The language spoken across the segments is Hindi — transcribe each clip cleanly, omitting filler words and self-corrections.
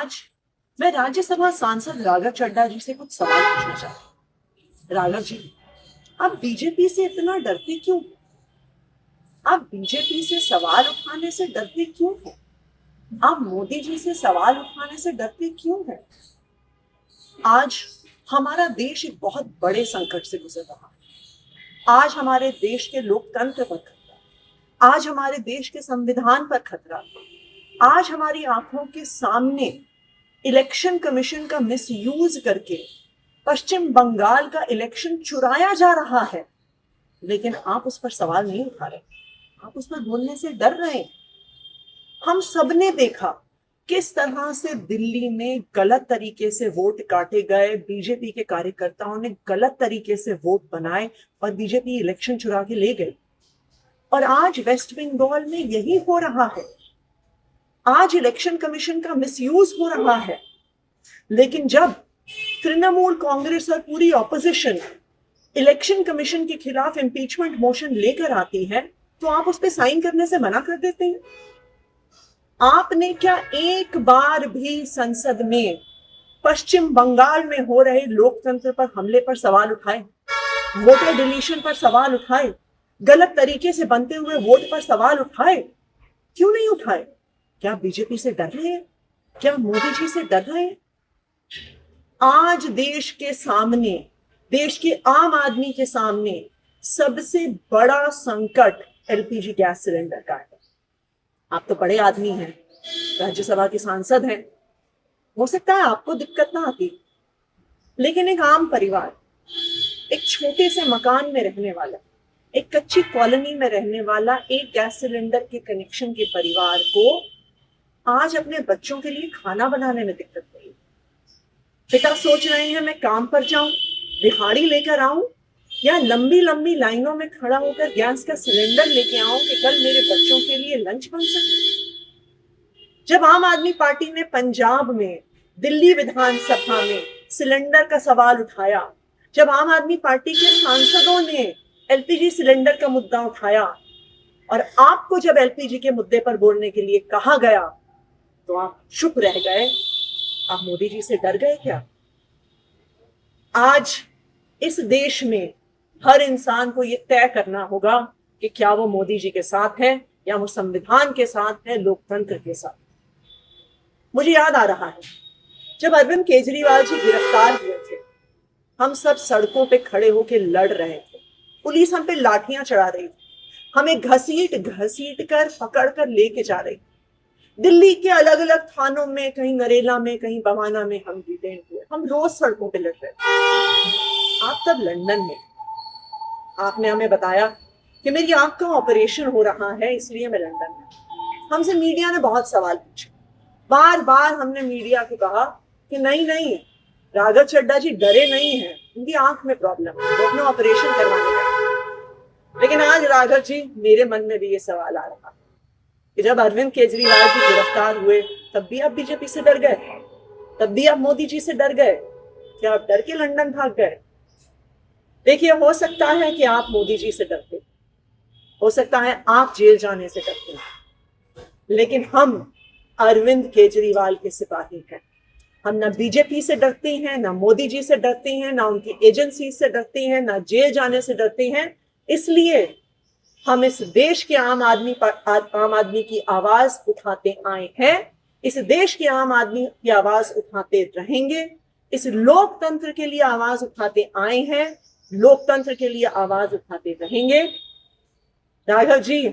आज मैं राज्यसभा सांसद राघव चड्ढा जी से कुछ सवाल पूछना चाहती हूँ। राघव जी, आप बीजेपी से इतना डरते क्यों? आप बीजेपी से सवाल उठाने से डरते क्यों हैं? आप मोदी जी से सवाल उठाने से डरते क्यों हैं? आज हमारा देश एक बहुत बड़े संकट से गुजर रहा है। आज हमारे देश के लोकतंत्र पर खतरा, आज हमारे देश के संविधान पर खतरा, आज हमारी आंखों के सामने इलेक्शन कमीशन का मिसयूज करके पश्चिम बंगाल का इलेक्शन चुराया जा रहा है, लेकिन आप उस पर सवाल नहीं उठा रहे, आप उस पर बोलने से डर रहे हैं। हम सबने देखा किस तरह से दिल्ली में गलत तरीके से वोट काटे गए, बीजेपी के कार्यकर्ताओं ने गलत तरीके से वोट बनाए और बीजेपी इलेक्शन चुरा के ले गई। और आज वेस्ट बंगाल में यही हो रहा है। आज इलेक्शन कमीशन का मिसयूज हो रहा है। लेकिन जब तृणमूल कांग्रेस और पूरी ऑपोजिशन इलेक्शन कमीशन के खिलाफ इंपीचमेंट मोशन लेकर आती है, तो आप उस पर साइन करने से मना कर देते हैं। आपने क्या एक बार भी संसद में पश्चिम बंगाल में हो रहे लोकतंत्र पर हमले पर सवाल उठाए, वोटर डिलीशन पर सवाल उठाए, गलत तरीके से बनते हुए वोट पर सवाल उठाए? क्यों नहीं उठाए? क्या बीजेपी से डर रहे हैं? क्या मोदी जी से डर रहे हैं? आज देश के सामने, देश के आम आदमी के सामने सबसे बड़ा संकट एलपीजी गैस सिलेंडर का है। आप तो बड़े आदमी हैं, राज्यसभा के सांसद हैं, हो सकता है आपको दिक्कत ना आती, लेकिन एक आम परिवार, एक छोटे से मकान में रहने वाला, एक कच्ची कॉलोनी में रहने वाला एक गैस सिलेंडर के कनेक्शन के परिवार को आज अपने बच्चों के लिए खाना बनाने में दिक्कत हुई। पिता सोच रहे हैं मैं काम पर जाऊं, दिहाड़ी लेकर आऊं, या लंबी लंबी लाइनों में खड़ा होकर गैस का सिलेंडर लेके आऊं कि कल मेरे बच्चों के लिए लंच बन सके। जब आम आदमी पार्टी ने पंजाब में, दिल्ली विधानसभा में सिलेंडर का सवाल उठाया, जब आम आदमी पार्टी के सांसदों ने एलपीजी सिलेंडर का मुद्दा उठाया और आपको जब एलपीजी के मुद्दे पर बोलने के लिए कहा गया, तो आप चुप रह गए। आप मोदी जी से डर गए क्या? आज इस देश में हर इंसान को यह तय करना होगा कि क्या वो मोदी जी के साथ है या वो संविधान के साथ है, लोकतंत्र के साथ। मुझे याद आ रहा है जब अरविंद केजरीवाल जी गिरफ्तार हुए थे, हम सब सड़कों पे खड़े होकर लड़ रहे थे, पुलिस हम पे लाठियां चढ़ा रही थी, हमें घसीट घसीट कर पकड़ कर लेके जा रही थी। दिल्ली के अलग अलग थानों में, कहीं नरेला में, कहीं बवाना में हम डिटेन हुए, हम रोज सड़कों पे लड़ रहे थे। आप तब लंदन में, आपने हमें बताया कि मेरी आंख का ऑपरेशन हो रहा है, इसलिए मैं लंदन में। हमसे मीडिया ने बहुत सवाल पूछे, बार बार हमने मीडिया को कहा कि नहीं नहीं, राघव चड्ढा जी डरे नहीं हैं, उनकी आंख में प्रॉब्लम है, वो अपना ऑपरेशन करवाने गए। लेकिन आज राघव जी, मेरे मन में भी ये सवाल आ रहा है कि जब अरविंद केजरीवाल जी गिरफ्तार हुए, तब भी आप बीजेपी से डर गए, तब भी आप मोदी जी से डर गए, क्या आप डर के लंदन भाग गए? देखिए, हो सकता है कि आप मोदी जी से डरते, हो सकता है आप जेल जाने से डरते हैं, लेकिन हम अरविंद केजरीवाल के सिपाही हैं। हम ना बीजेपी से डरते हैं, ना मोदी जी से डरते हैं, ना उनकी एजेंसी से डरते हैं, ना जेल जाने से डरते हैं। इसलिए हम इस देश के आम आदमी की आवाज उठाते आए हैं, इस देश के आम आदमी की आवाज उठाते रहेंगे, इस लोकतंत्र के लिए आवाज उठाते आए हैं, लोकतंत्र के लिए आवाज उठाते रहेंगे। राघव जी,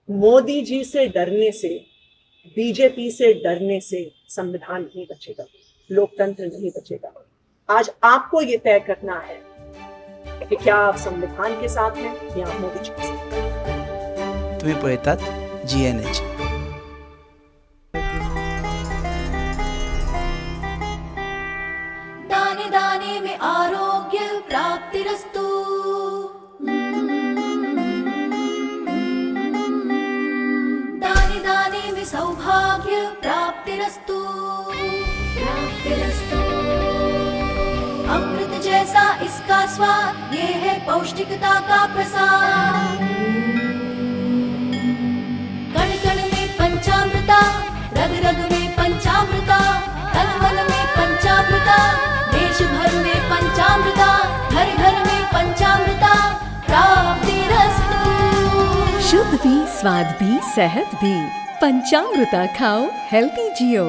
मोदी जी से डरने से, बीजेपी से डरने से संविधान नहीं बचेगा, लोकतंत्र नहीं बचेगा। आज आपको ये तय करना है कि क्या आप संविधान के साथ हैं या मोदी जी के साथ। तुम्ही पळतात GNH। दाने दाने में आरोग्य प्राप्तिरस्तु। दाने दाने में सौभाग्य प्राप्तिरस्तु। अमृत जैसा इसका स्वाद, ये है पौष्टिकता का प्रसाद। कण कण में पंचामृता, रग रग में पंचामृता। शुद्ध भी स्वाद भी सेहत भी पंचामृता खाओ हेल्दी जियो।